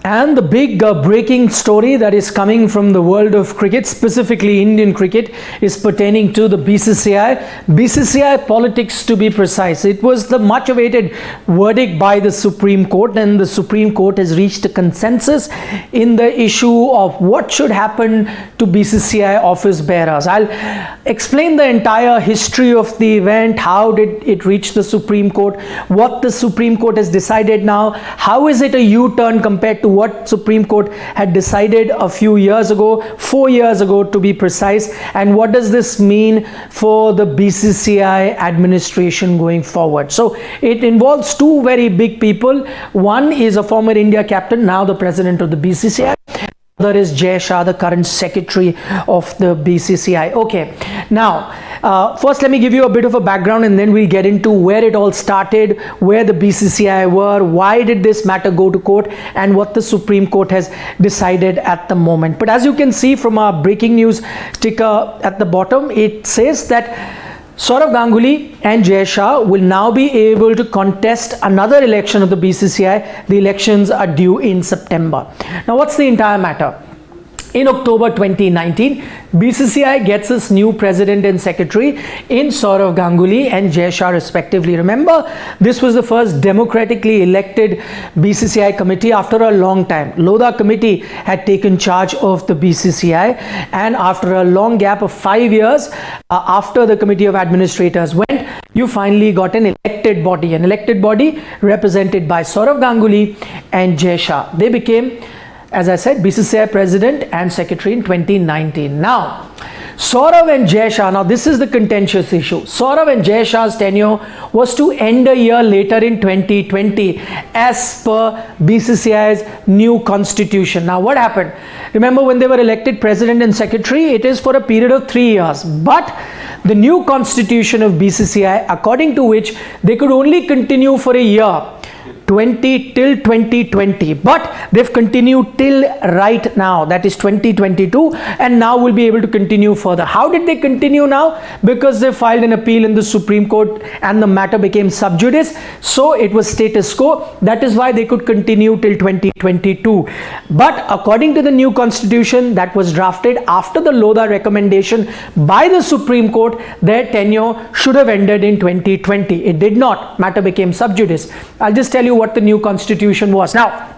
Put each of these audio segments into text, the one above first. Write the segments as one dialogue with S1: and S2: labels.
S1: And the big breaking story that is coming from the world of cricket, specifically Indian cricket, is pertaining to the BCCI. BCCI politics, to be precise. It was the much awaited verdict by the Supreme Court, and the Supreme Court has reached a consensus in the issue of what should happen to BCCI office bearers. I'll explain the entire history of the event, how did it reach the Supreme Court, what the Supreme Court has decided now, how is it a U-turn compared to what Supreme Court had decided a few years ago, 4 years ago to be precise, and what does this mean for the BCCI administration going forward. So it involves two very big people. One is a former India captain, now the president of the BCCI. Other is Jay Shah, the current secretary of the BCCI. Okay, now first let me give you a bit of a background, and then we'll get into where it all started, where the BCCI were, why did this matter go to court, and what the Supreme Court has decided at the moment. But as you can see from our breaking news ticker at the bottom, it says that Sourav Ganguly and Jay Shah will now be able to contest another election of the BCCI. The elections are due in September. Now, what's the entire matter? In October 2019, BCCI gets its new president and secretary in Sourav Ganguly and Jay Shah respectively. Remember, this was the first democratically elected BCCI committee after a long time. Lodha committee had taken charge of the BCCI, and after a long gap of 5 years, after the committee of administrators went, you finally got an elected body represented by Sourav Ganguly and Jay Shah. They became, as I said, BCCI president and secretary in 2019. Now, Sourav and Jay Shah, now this is the contentious issue. Sourav and Jay Shah's tenure was to end a year later in 2020 as per BCCI's new constitution. Now what happened? Remember, when they were elected president and secretary, it is for a period of 3 years. But the new constitution of BCCI, according to which they could only continue for a year, till 2020, but they've continued till right now, that is 2022, and now will be able to continue further. How did they continue now? Because they filed an appeal in the Supreme Court and the matter became sub judice, so it was status quo. That is why they could continue till 2022. But according to the new constitution that was drafted after the Lodha recommendation by the Supreme Court, their tenure should have ended in 2020. It did not. Matter became sub judice. I'll just tell you what the new constitution was. Now,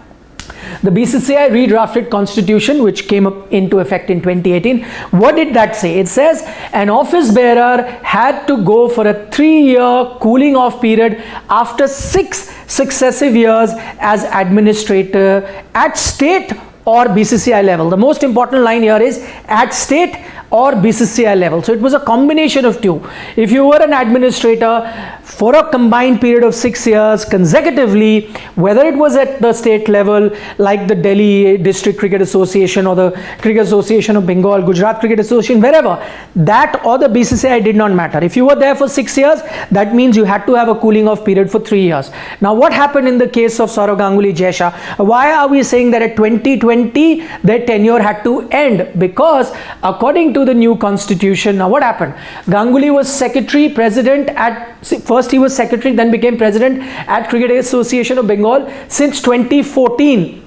S1: the BCCI redrafted constitution, which came up into effect in 2018, what did that say? It says an office bearer had to go for a 3-year cooling off period after 6 successive years as administrator at state or BCCI level. The most important line here is at state or BCCI level. So it was a combination of two. If you were an administrator for a combined period of 6 years consecutively, whether it was at the state level like the Delhi District Cricket Association or the Cricket Association of Bengal, Gujarat Cricket Association, wherever, that or the BCCI did not matter. If you were there for 6 years, that means you had to have a cooling off period for 3 years. Now what happened in the case of Sourav Ganguly, Jay Shah? Why are we saying that at 2020 their tenure had to end? Because according to the new constitution, now what happened? Ganguly was secretary, president at, first he was secretary, then became president at Cricket Association of Bengal since 2014.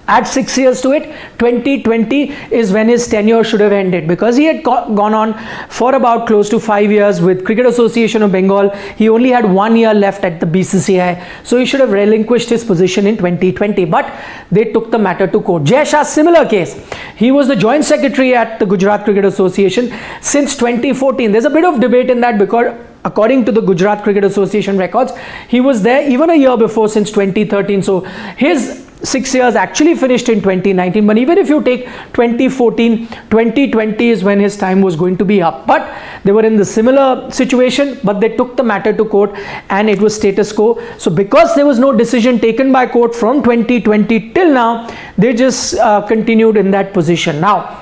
S1: Add 6 years to it, 2020 is when his tenure should have ended, because he had gone on for about close to 5 years with Cricket Association of Bengal. He only had 1 year left at the BCCI, so he should have relinquished his position in 2020, but they took the matter to court. Jay Shah, similar case. He was the joint secretary at the Gujarat Cricket Association since 2014. There's a bit of debate in that because according to the Gujarat Cricket Association records, he was there even a year before, since 2013. So his 6 years actually finished in 2019, but even if you take 2014, 2020 is when his time was going to be up. But they were in the similar situation, but they took the matter to court and it was status quo. So because there was no decision taken by court from 2020 till now, they just continued in that position. Now,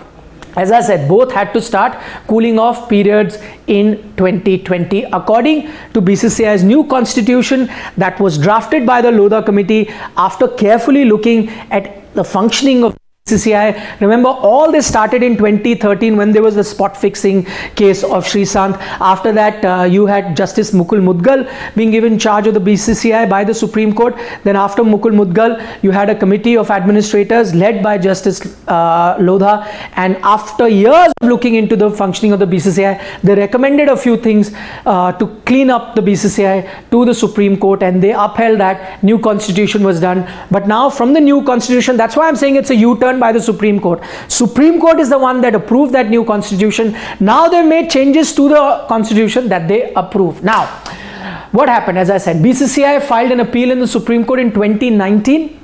S1: as I said, both had to start cooling off periods in 2020 according to BCCI's new constitution that was drafted by the Lodha committee after carefully looking at the functioning of BCCI. Remember, all this started in 2013 when there was the spot fixing case of Srisant. After that, you had Justice Mukul Mudgal being given charge of the BCCI by the Supreme Court. Then after Mukul Mudgal, you had a committee of administrators led by Justice Lodha, and after years of looking into the functioning of the BCCI, they recommended a few things to clean up the BCCI to the Supreme Court, and they upheld that. New constitution was done. But now from the new constitution, that's why I'm saying it's a U-turn by the Supreme Court. Supreme Court is the one that approved that new constitution. Now they've made changes to the constitution that they approved. Now, what happened? As I said, BCCI filed an appeal in the Supreme Court in 2019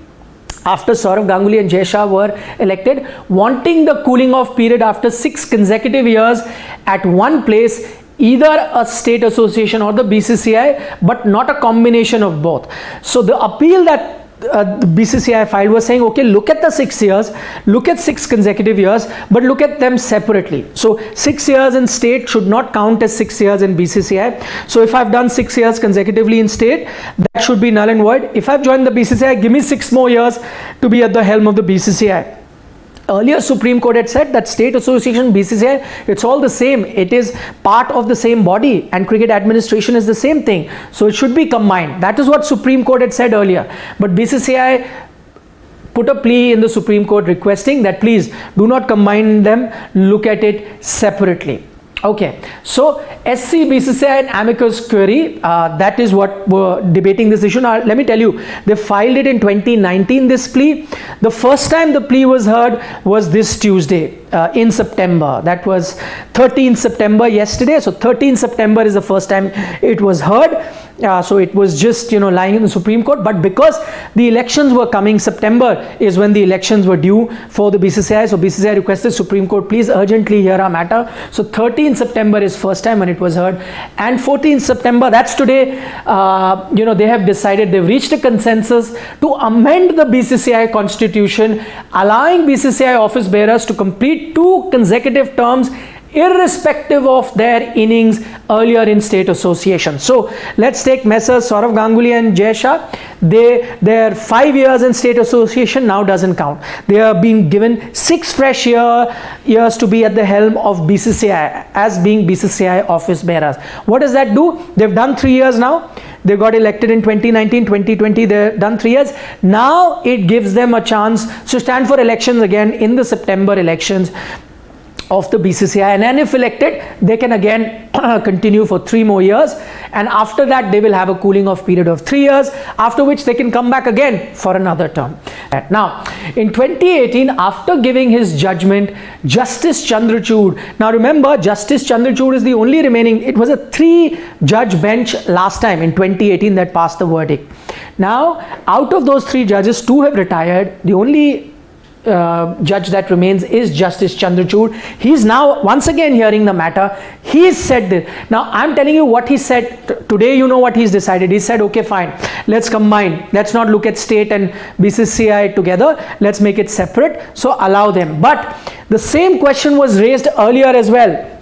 S1: after Sourav Ganguly and Jay Shah were elected, wanting the cooling off period after 6 consecutive years at one place, either a state association or the BCCI, but not a combination of both. So the appeal that the BCCI filed was saying, okay, look at the 6 years, look at 6 consecutive years, but look at them separately. So 6 years in state should not count as 6 years in BCCI. So if I've done 6 years consecutively in state, that should be null and void. If I've joined the BCCI, give me 6 more years to be at the helm of the BCCI. Earlier, Supreme Court had said that state association, BCCI, it's all the same. It is part of the same body, and cricket administration is the same thing. So it should be combined. That is what Supreme Court had said earlier. But BCCI put a plea in the Supreme Court requesting that please do not combine them, look at it separately. Okay, so SC, BCCI and amicus query, that is what we're debating this issue. Now, let me tell you, they filed it in 2019, this plea. The first time the plea was heard was this Tuesday in September. That was 13th September yesterday. So 13th September is the first time it was heard. So it was just, lying in the Supreme Court. But because the elections were coming, September is when the elections were due for the BCCI. So BCCI requested Supreme Court, please urgently hear our matter. So 13th September is first time when it was heard. And 14th September, that's today, they have decided, they've reached a consensus to amend the BCCI constitution, allowing BCCI office bearers to complete 2 consecutive terms irrespective of their innings earlier in state association. So let's take Messrs. Sourav Ganguly and Jay Shah. Their 5 years in state association now doesn't count. They are being given 6 fresh years to be at the helm of BCCI as being BCCI office bearers. What does that do? They've done 3 years now. They got elected in 2019, 2020, they've done 3 years. Now it gives them a chance to stand for elections again in the September elections of the BCCI, and then if elected, they can again continue for 3 more years, and after that they will have a cooling off period of 3 years, after which they can come back again for another term. Now, in 2018, after giving his judgment, Justice Chandrachud, now remember, Justice Chandrachud is the only remaining, it was a 3-judge bench last time in 2018 that passed the verdict. Now, out of those 3 judges, 2 have retired. The only judge that remains is Justice Chandrachud. He's now once again hearing the matter. He said this. Now I'm telling you what he said today. You know what he's decided. He said, okay, fine, let's combine, let's not look at state and BCCI together, let's make it separate, so allow them. But the same question was raised earlier as well.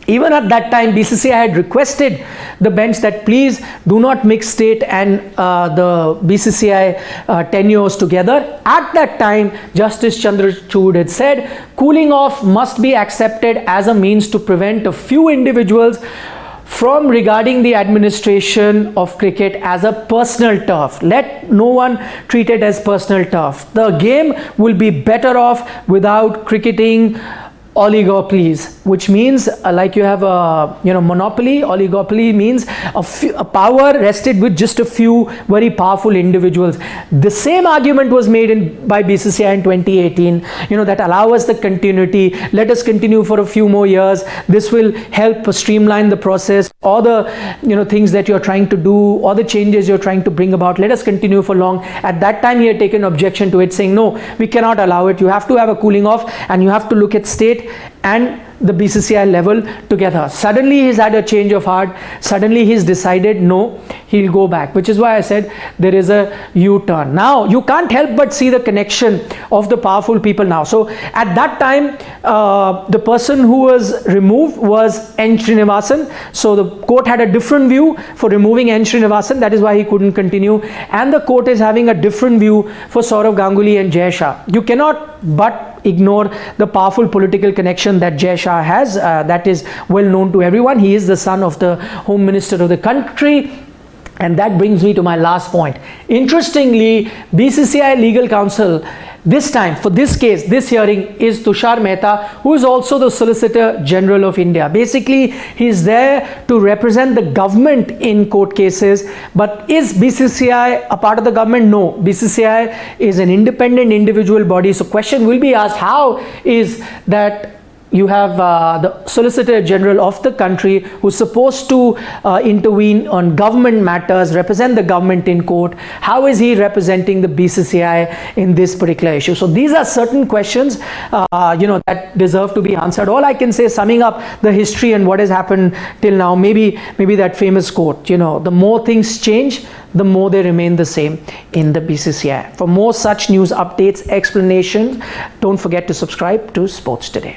S1: Even at that time, BCCI had requested the bench that please do not mix state and the BCCI tenures together. At that time, Justice Chandrachud had said, cooling off must be accepted as a means to prevent a few individuals from regarding the administration of cricket as a personal turf. Let no one treat it as personal turf. The game will be better off without cricketing oligopolies, which means like you have a monopoly. Oligopoly means a power rested with just a few very powerful individuals. The same argument was made by BCCI in 2018, that allow us the continuity, let us continue for a few more years, this will help streamline the process, all the things that you're trying to do, all the changes you're trying to bring about, let us continue for long. At that time he had taken objection to it, saying no, we cannot allow it, you have to have a cooling off and you have to look at state and the BCCI level together. Suddenly he's had a change of heart. Suddenly he's decided no, he'll go back, which is why I said there is a U-turn. Now you can't help but see the connection of the powerful people now. So at that time, the person who was removed was N. Srinivasan. So the court had a different view for removing N. Srinivasan. That is why he couldn't continue. And the court is having a different view for Sourav Ganguly and Jay Shah. You cannot but ignore the powerful political connection that Jay Shah has. That is well known to everyone. He is the son of the Home Minister of the country. And that brings me to my last point. Interestingly, BCCI legal counsel this time for this case, this hearing, is Tushar Mehta, who is also the Solicitor General of India. Basically, he is there to represent the government in court cases. But is BCCI a part of the government? No. BCCI is an independent individual body. So question will be asked, how is that you have the Solicitor General of the country who's supposed to intervene on government matters, represent the government in court. How is he representing the BCCI in this particular issue? So these are certain questions, that deserve to be answered. All I can say, summing up the history and what has happened till now, maybe that famous quote, the more things change, the more they remain the same in the BCCI. For more such news updates, explanations, don't forget to subscribe to Sports Today.